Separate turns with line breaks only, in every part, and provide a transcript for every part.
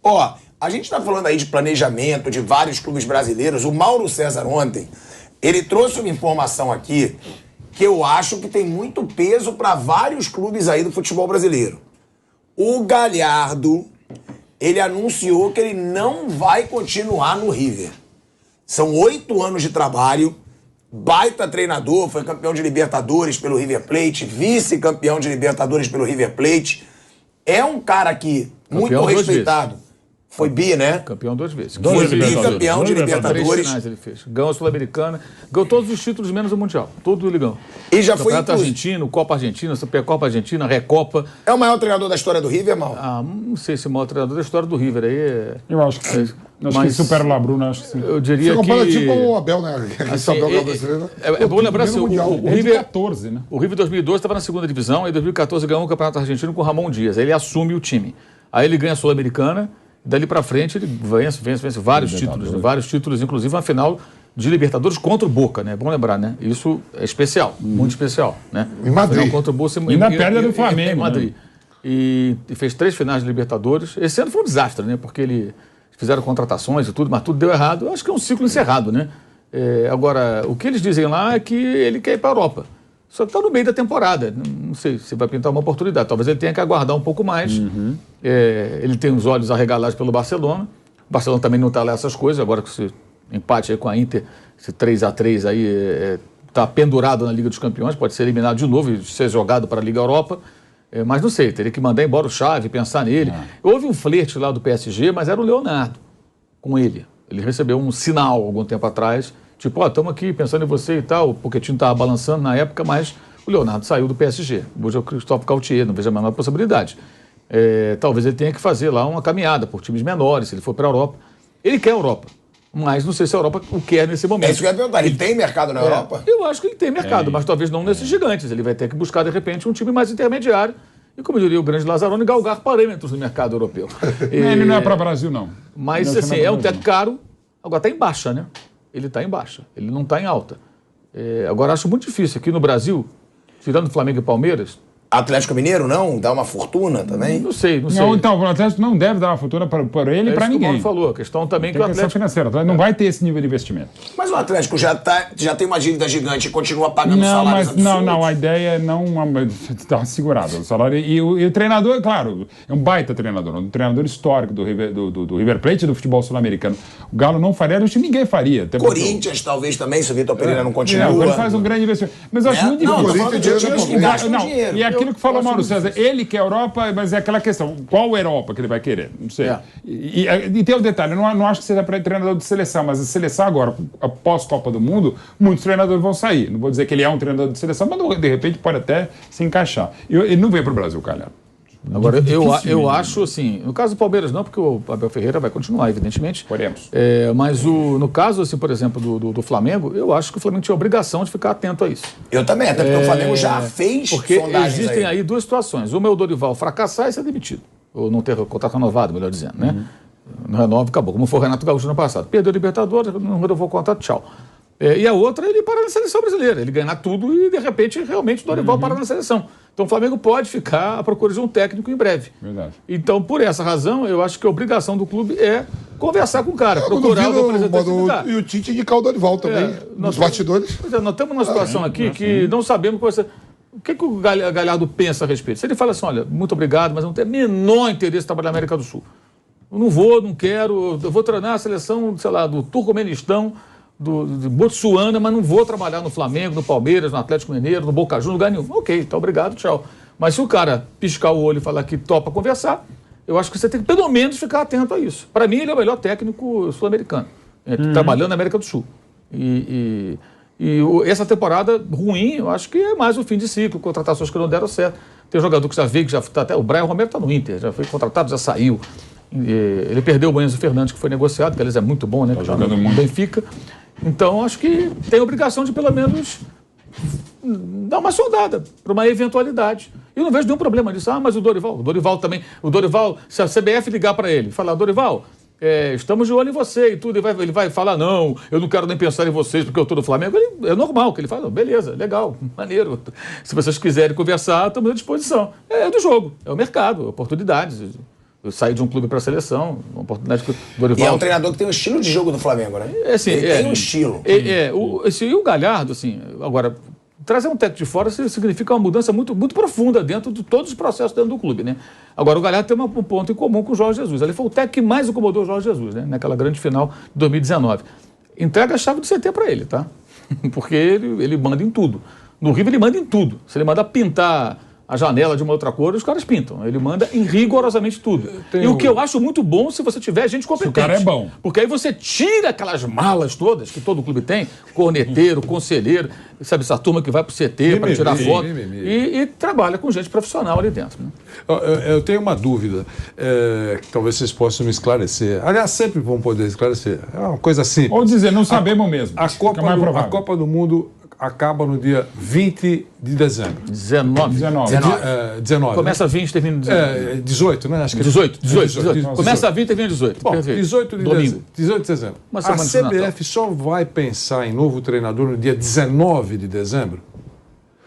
Ó, a gente tá falando aí de planejamento de vários clubes brasileiros. O Mauro César ontem, ele trouxe uma informação aqui que eu acho que tem muito peso para vários clubes aí do futebol brasileiro. O Galhardo, ele anunciou que ele não vai continuar no River. São 8 anos de trabalho, baita treinador, foi campeão de Libertadores pelo River Plate, vice-campeão de Libertadores pelo River Plate. É um cara que, muito respeitado. Foi bi, né?
Campeão 2 vezes.
Foi bicampeão de Libertadores.
3 finais ele fez. Ganhou a Sul-Americana, ganhou todos os títulos menos o Mundial. Todo ele ganhou.
E já foi
Campeonato Argentino, Copa Argentina, Supercopa Argentina, Recopa.
É o maior treinador da história do River, irmão?
Ah, não sei se é o maior treinador da história do River. Aí é...
Eu acho que sim. Acho que supera o Labruna, acho que sim.
Eu diria
Você compara
que...
tipo o Abel, né?
Assim, é bom lembrar assim, o River... 14, né? O River 2012 estava na segunda divisão, e em 2014 ganhou o Campeonato Argentino com o Ramon Dias. Aí ele assume o time. Aí ele ganha a Sul-Americana. Dali pra frente ele vence vários títulos, inclusive uma final de Libertadores contra o Boca, né? É bom lembrar, né? Isso é especial, muito especial, né?
Em Madrid.
Final contra o Boca,
e na perda do Flamengo.
Em Madrid.
Né?
E fez 3 finais de Libertadores. Esse ano foi um desastre, né? Porque eles fizeram contratações e tudo, mas tudo deu errado. Eu acho que é um ciclo encerrado, né? Agora, o que eles dizem lá é que ele quer ir para a Europa. Só que está no meio da temporada. Não sei se vai pintar uma oportunidade. Talvez ele tenha que aguardar um pouco mais. Ele tem os olhos arregalados pelo Barcelona. O Barcelona também não está lá essas coisas. Agora com esse empate aí com a Inter, esse 3-3 aí, está pendurado na Liga dos Campeões. Pode ser eliminado de novo e ser jogado para a Liga Europa. Mas não sei, teria que mandar embora o Xavi, pensar nele. Houve um flerte lá do PSG, mas era o Leonardo com ele. Ele recebeu um sinal algum tempo atrás. Tipo, estamos aqui pensando em você e tal. O Pochettino estava balançando na época, mas o Leonardo saiu do PSG. Hoje é o Christophe Galtier, não vejo a menor possibilidade. Talvez ele tenha que fazer lá uma caminhada por times menores, se ele for para a Europa. Ele quer a Europa, mas não sei se a Europa o quer nesse momento.
É isso que eu ia perguntar. Ele tem mercado na Europa?
Eu acho que ele tem mercado, mas talvez não nesses gigantes. Ele vai ter que buscar, de repente, um time mais intermediário. E, como diria o grande Lazzaroni, galgar parâmetros no mercado europeu.
Ele não é para o Brasil, não.
Mas, assim, é um técnico caro. Agora está em baixa, né? Ele está em baixa, ele não está em alta. Agora, acho muito difícil aqui no Brasil, tirando Flamengo e Palmeiras...
Atlético Mineiro não? Dá uma fortuna também?
Não sei.
Não, então, o Atlético não deve dar uma fortuna para ele e para ninguém.
Como falou, a questão também que o Atlético...
financeira, não vai ter esse nível de investimento.
Mas o Atlético já tem uma dívida gigante e continua pagando salários absurdos.
Não, a ideia é não dar uma segurada. O salário, e o treinador, claro, é um baita treinador, um treinador histórico do River Plate e do futebol sul-americano. O Galo não faria, acho que ninguém faria.
Corinthians talvez também, se o Vitor Pereira não continua.
O Corinthians faz um grande investimento. Mas eu acho muito difícil. E aquilo que falou o Mauro César, ele quer a Europa, mas é aquela questão, qual Europa que ele vai querer? Não sei. E tem um detalhe, eu não acho que seja para treinador de seleção, mas a seleção agora, após Copa do Mundo, muitos treinadores vão sair. Não vou dizer que ele é um treinador de seleção, mas de repente pode até se encaixar. Ele não veio para o Brasil, Calhar.
Agora, eu acho assim, no caso do Palmeiras não, porque o Abel Ferreira vai continuar, evidentemente.
Poremos.
Mas no caso, assim, por exemplo, do Flamengo, eu acho que o Flamengo tinha obrigação de ficar atento a isso.
Eu também, até porque o Flamengo já fez
porque existem aí 2 situações. Uma é o Dorival fracassar e ser demitido. Ou não ter contrato renovado, melhor dizendo, né? Não renova, acabou. Como foi o Renato Gaúcho no passado. Perdeu o Libertadores, não renovou o contrato, tchau. E a outra, ele parar na seleção brasileira. Ele ganhar tudo e, de repente, realmente o Dorival parar na seleção. Então o Flamengo pode ficar à procura de um técnico em breve.
Verdade.
Então, por essa razão, eu acho que a obrigação do clube é conversar com o cara, procurar o representante.
E o Tite indicar o Dorival também, nos bastidores.
Nós estamos numa situação aqui que não sabemos qual vai ser. O que o Galhardo pensa a respeito? Se ele fala assim, olha, muito obrigado, mas eu não tenho o menor interesse em trabalhar na América do Sul. Eu não vou, não quero, eu vou treinar a seleção, sei lá, do Turcomenistão, de Botsuana, mas não vou trabalhar no Flamengo, no Palmeiras, no Atlético Mineiro, no Boca Juniors, lugar nenhum. Ok, tá, obrigado, tchau. Mas se o cara piscar o olho e falar que topa conversar, eu acho que você tem que pelo menos ficar atento a isso. Para mim, ele é o melhor técnico sul-americano, trabalhando na América do Sul. E essa temporada ruim, eu acho que é mais um fim de ciclo, contratações que não deram certo. Tem jogador que já veio, que já está até... O Brian Romero está no Inter, já foi contratado, já saiu. Ele perdeu o Enzo Fernandes, que foi negociado, que aliás é muito bom, né? Tá jogando no Benfica. Então, acho que tem a obrigação de, pelo menos, dar uma sondada para uma eventualidade. Eu não vejo nenhum problema nisso. Mas o Dorival também. O Dorival, se a CBF ligar para ele, falar, Dorival, estamos de olho em você e tudo, ele vai falar, não, eu não quero nem pensar em vocês porque eu estou no Flamengo. É normal que ele fala, beleza, legal, maneiro. Se vocês quiserem conversar, estamos à disposição. É do jogo, é o mercado, oportunidades. sair de um clube para a seleção, uma oportunidade que o Dorival...
E é um treinador que tem um estilo de jogo do Flamengo, né? Ele tem um estilo.
E o Galhardo, assim, agora, trazer um técnico de fora significa uma mudança muito, muito profunda dentro de todos os processos dentro do clube, né? Agora, o Galhardo tem um ponto em comum com o Jorge Jesus. Ele foi o técnico que mais incomodou o Jorge Jesus, né? Naquela grande final de 2019. Entrega a chave do CT para ele, tá? Porque ele manda em tudo. No River ele manda em tudo. Se ele mandar pintar a janela de uma outra cor, os caras pintam. Ele manda em rigorosamente tudo. E o que eu acho muito bom se você tiver gente competente.
Se o cara é bom.
Porque aí você tira aquelas malas todas que todo clube tem, corneteiro, conselheiro, sabe, essa turma que vai pro CT para tirar foto e trabalha com gente profissional ali dentro. Né?
Eu tenho uma dúvida, que talvez vocês possam me esclarecer. Aliás, sempre vão poder esclarecer. É uma coisa simples.
Ou dizer, não sabemos mesmo.
A Copa do Mundo acaba no dia 20 de dezembro.
19. Começa 20 e termina 19.
18, né? Acho que
18. Começa 20 e termina 18.
Bom, 18 de dezembro.
A
CBF só vai pensar em novo treinador no dia 19 de dezembro?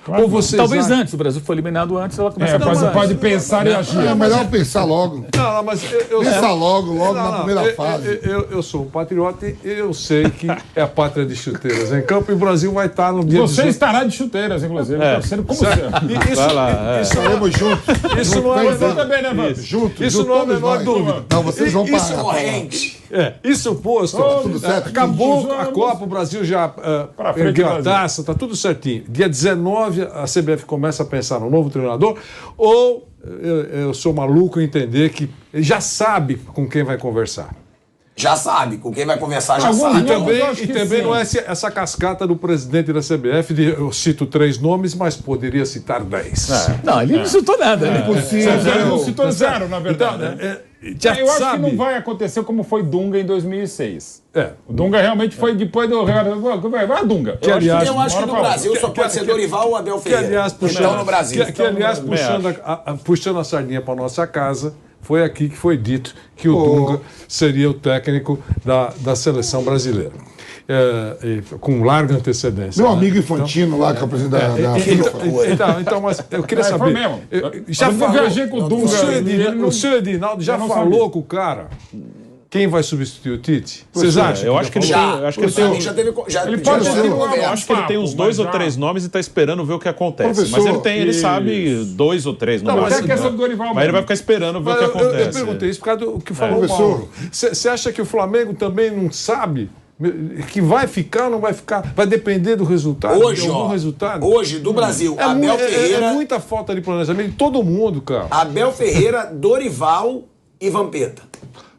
Claro, ou vocês talvez antes, o Brasil foi eliminado antes, ela começa a
pode pensar e agir.
É melhor pensar logo.
Não, mas
pensa logo na primeira fase.
Eu sou um patriota e eu sei que é a pátria de chuteiras em campo e o Brasil vai estar no dia 18.
Você estará de chuteiras, inclusive. Torcendo como você.
Estaremos juntos.
Isso não é
também, né, Vamp?
Isso não é a menor dúvida.
Não, vocês vão parar.
Isso posto.
Tudo certo.
Acabou a Copa, o Brasil já ergueu a taça, tá tudo certinho. Dia 19 a CBF começa a pensar no novo treinador, ou eu sou maluco em entender que ele já sabe com quem vai conversar.
Já sabe, com quem vai conversar já sabe.
E também não é essa cascata do presidente da CBF, eu cito 3 nomes, mas poderia citar 10.
Não, ele não citou nada.
Né? Ele não citou 0, na verdade. Então, eu acho que não vai acontecer como foi Dunga em 2006. O Dunga realmente foi depois do... Vai, Dunga.
Eu acho que no Brasil só pode ser Dorival ou Abel Ferreira.
Que, aliás, puxando a sardinha para nossa casa, foi aqui que foi dito que o Dunga seria o técnico da seleção brasileira. Com larga antecedência.
Meu amigo Infantino lá, que é o presidente da FIFA.
Então, mas eu queria saber.
Foi mesmo. Já viajei com o Dunga.
O senhor Edinaldo já falou com o cara. Quem vai substituir o Tite? Vocês acham?
Eu acho que ele tem uns 2 ou 3 nomes e está esperando ver o que acontece. Mas ele sabe 2 ou 3 nomes. Mas ele vai ficar esperando ver o que acontece.
Eu perguntei isso por causa do que falou o Paulo. Você acha que o Flamengo também não sabe que vai ficar ou não vai ficar? Vai depender do resultado?
Hoje, do Brasil, Abel Ferreira...
É muita falta de planejamento de todo mundo, cara.
Abel Ferreira, Dorival e Vampeta.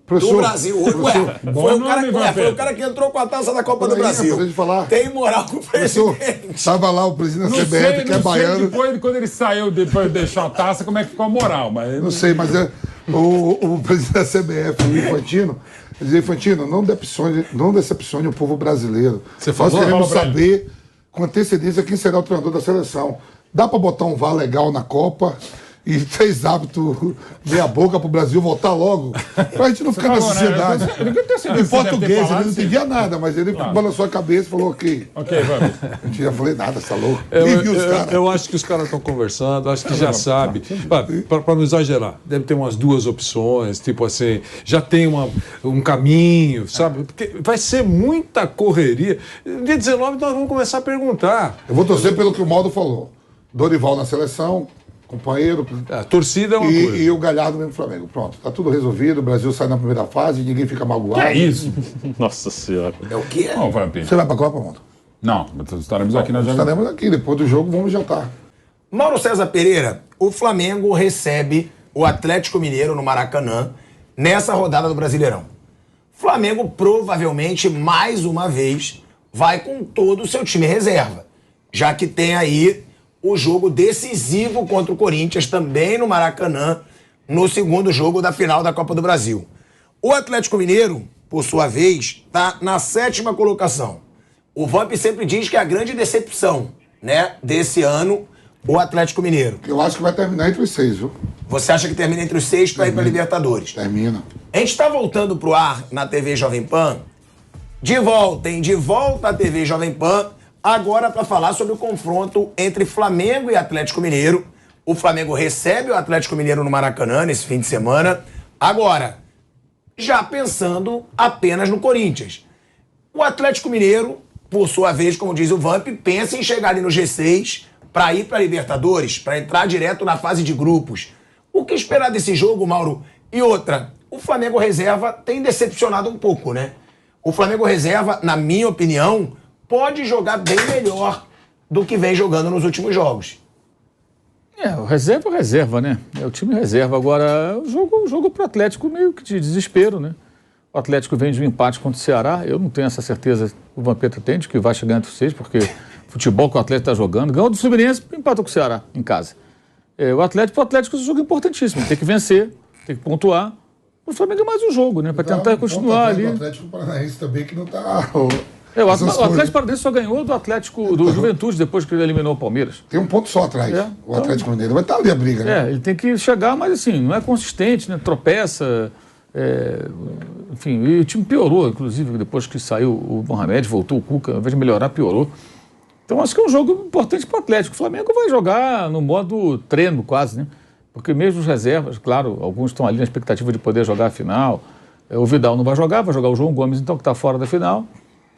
Do Brasil. Foi o cara que entrou com a taça da Copa do Brasil. Tem moral com o presidente.
Estava lá o presidente da CBF, que é baiano.
Depois, quando ele saiu, depois de deixar a taça, como é que ficou a moral? Mas...
Não sei, mas o presidente da CBF, o Infantino, dizia: Infantino, não decepcione o povo brasileiro. Nós queremos saber com antecedência quem será o treinador da seleção. Dá para botar um VAR legal na Copa e 3 hábitos meia boca pro Brasil voltar logo, pra gente não ficar na sociedade. Em português, ele não entendia nada, mas ele balançou a cabeça e falou: ok,
vamos.
Não tinha falei nada, tá louco.
Eu acho que os caras estão conversando, acho que já sabe. Para não exagerar, deve ter umas 2 opções, tipo assim, já tem um caminho, sabe? Porque vai ser muita correria. No dia 19 nós vamos começar a perguntar.
Eu vou torcer pelo que o Maldo falou. Dorival na seleção, companheiro.
A torcida é uma coisa.
E o Galhardo mesmo no Flamengo. Pronto, tá tudo resolvido. O Brasil sai na primeira fase, ninguém fica magoado.
Que é isso?
Nossa Senhora.
É o quê?
Você vai pra Copa, Maldo?
Não, estaremos aqui na jantar.
Estaremos aqui. Depois do jogo, vamos jantar.
Mauro César Pereira, o Flamengo recebe o Atlético Mineiro no Maracanã nessa rodada do Brasileirão. Flamengo provavelmente, mais uma vez, vai com todo o seu time reserva, já que tem aí o jogo decisivo contra o Corinthians, também no Maracanã, no segundo jogo da final da Copa do Brasil. O Atlético Mineiro, por sua vez, está na 7ª colocação. O Vamp sempre diz que é a grande decepção, né, desse ano, o Atlético Mineiro.
Eu acho que vai terminar entre os 6, viu?
Você acha que termina entre os 6 para ir para Libertadores?
Termina.
A gente está voltando pro ar na TV Jovem Pan, de volta à TV Jovem Pan, agora para falar sobre o confronto entre Flamengo e Atlético Mineiro. O Flamengo recebe o Atlético Mineiro no Maracanã nesse fim de semana, Agora, já pensando apenas no Corinthians. O Atlético Mineiro, por sua vez, como diz o Vamp, pensa em chegar ali no G6 para ir para a Libertadores, para entrar direto na fase de grupos. O que esperar desse jogo, Mauro? E outra, o Flamengo reserva tem decepcionado um pouco, né? O Flamengo reserva, na minha opinião, pode jogar bem melhor do que vem jogando nos últimos jogos.
O reserva, né? É o time reserva. Agora, o jogo pro Atlético meio que de desespero, né? O Atlético vem de um empate contra o Ceará. Eu não tenho essa certeza, o Vampeta tem, de que vai chegar entre vocês, porque futebol que o Atlético está jogando, ganhou do Fluminense e empatou com o Ceará em casa. O Atlético é um jogo importantíssimo. Tem que vencer, tem que pontuar. O Flamengo é mais um jogo, né? Para tentar continuar ali.
O Atlético Paranaense também que não está...
O Atlético Paranaense só ganhou do Atlético, do Juventude, depois que ele eliminou o Palmeiras.
Tem um ponto só atrás, o Atlético Mineiro. Vai estar ali a briga, né?
Ele tem que chegar, mas assim, não é consistente, né? Tropeça. Enfim, e o time piorou, inclusive, depois que saiu o Mohamed, voltou o Cuca, ao invés de melhorar, piorou. Então acho que é um jogo importante para o Atlético. O Flamengo vai jogar no modo treino, quase, né? Porque mesmo os reservas, claro, alguns estão ali na expectativa de poder jogar a final. O Vidal não vai jogar o João Gomes, então, que está fora da final.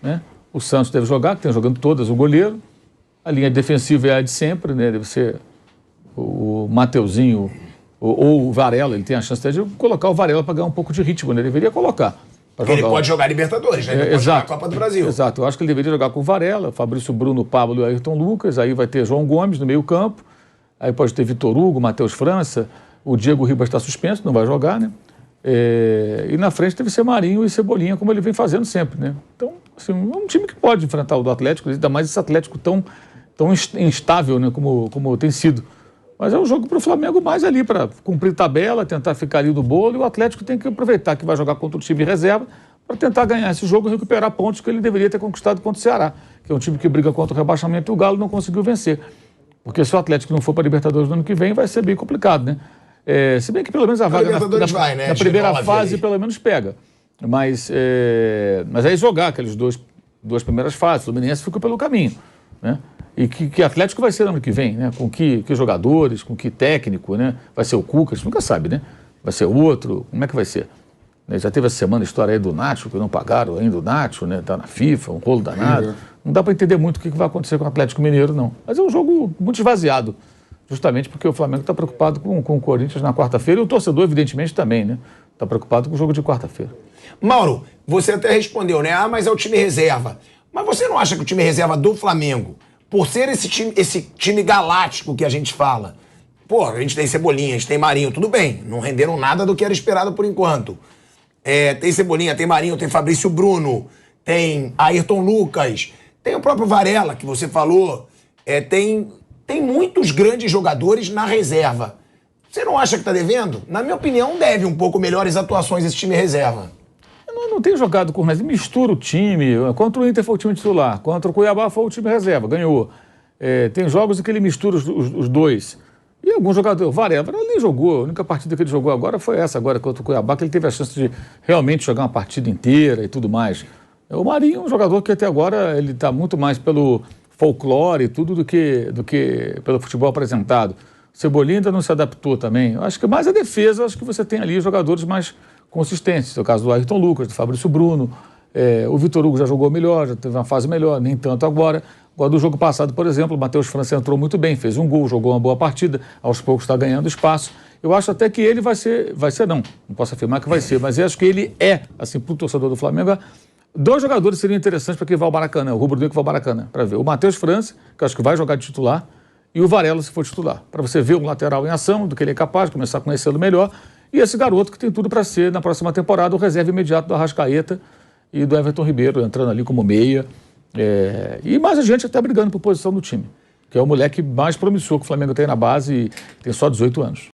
Né? O Santos deve jogar, que tem jogando todas, o goleiro. A linha defensiva é a de sempre, né? Deve ser o Mateuzinho ou o Varela. Ele tem a chance de colocar o Varela para ganhar um pouco de ritmo, né? Ele deveria colocar.
Porque ele pode jogar Libertadores, né? Ele pode jogar a Copa do Brasil.
Exato, eu acho que ele deveria jogar com o Varela, Fabrício Bruno, Pablo e Ayrton Lucas. Aí vai ter João Gomes no meio campo. Aí pode ter Vitor Hugo, Matheus França. O Diego Ribas está suspenso, não vai jogar, né? E na frente deve ser Marinho e Cebolinha, como ele vem fazendo sempre, né? Então, assim, é um time que pode enfrentar o do Atlético, ainda mais esse Atlético tão instável, né, como tem sido. Mas é um jogo para o Flamengo mais ali, para cumprir tabela, tentar ficar ali do bolo, e o Atlético tem que aproveitar que vai jogar contra o time reserva para tentar ganhar esse jogo e recuperar pontos que ele deveria ter conquistado contra o Ceará, que é um time que briga contra o rebaixamento e o Galo não conseguiu vencer. Porque se o Atlético não for para a Libertadores no ano que vem, vai ser bem complicado, né? Se bem que pelo menos a vaga na primeira fase pelo menos pega. Mas aí jogar aquelas duas primeiras fases, o Fluminense ficou pelo caminho, né? E que Atlético vai ser no ano que vem, né? Com que jogadores, com que técnico, né? Vai ser o Cuca, a gente nunca sabe, né? Vai ser outro, como é que vai ser? Já teve essa semana a história aí do Nacho, que não pagaram ainda o Nacho, né? Tá na FIFA, um rolo danado. Não dá para entender muito o que vai acontecer com o Atlético Mineiro, não. Mas é um jogo muito esvaziado, justamente porque o Flamengo está preocupado com o Corinthians na quarta-feira e o torcedor, evidentemente, também, né? Está preocupado com o jogo de quarta-feira.
Mauro, você até respondeu, né? Mas é o time reserva. Mas você não acha que o time reserva do Flamengo, por ser esse time galáctico que a gente fala, pô, a gente tem Cebolinha, a gente tem Marinho, tudo bem, não renderam nada do que era esperado por enquanto. Tem Cebolinha, tem Marinho, tem Fabrício Bruno, tem Ayrton Lucas, tem o próprio Varela, que você falou, tem muitos grandes jogadores na reserva. Você não acha que está devendo? Na minha opinião, deve um pouco melhores atuações esse time reserva.
Não tem jogado com reserva, mistura o time. Contra o Inter foi o time titular, contra o Cuiabá foi o time reserva, ganhou. Tem jogos em que ele mistura os dois. E algum jogador, o Varela nem jogou, a única partida que ele jogou agora foi essa, agora contra o Cuiabá, que ele teve a chance de realmente jogar uma partida inteira e tudo mais. O Marinho é um jogador que até agora ele está muito mais pelo folclore e tudo do que pelo futebol apresentado. O Cebolinha ainda não se adaptou também. Eu acho que mais a defesa, acho que você tem ali jogadores mais consistentes. No caso do Ayrton Lucas, do Fabrício Bruno, o Vitor Hugo já jogou melhor, já teve uma fase melhor, nem tanto agora. Agora, do jogo passado, por exemplo, o Matheus França entrou muito bem, fez um gol, jogou uma boa partida, aos poucos está ganhando espaço. Eu acho até que ele vai ser não posso afirmar que vai ser, mas eu acho que ele assim, para o torcedor do Flamengo, 2 jogadores seriam interessantes para quem vai ao Maracanã, o rubro-negro que vai ao Maracanã, para ver. O Matheus França, que eu acho que vai jogar de titular, e o Varela, se for titular, para você ver um lateral em ação, do que ele é capaz, começar a conhecê-lo melhor, e esse garoto que tem tudo para ser, na próxima temporada, o reserva imediato do Arrascaeta e do Everton Ribeiro, entrando ali como meia. E mais a gente até brigando por posição do time, que é o moleque mais promissor que o Flamengo tem na base e tem só 18 anos.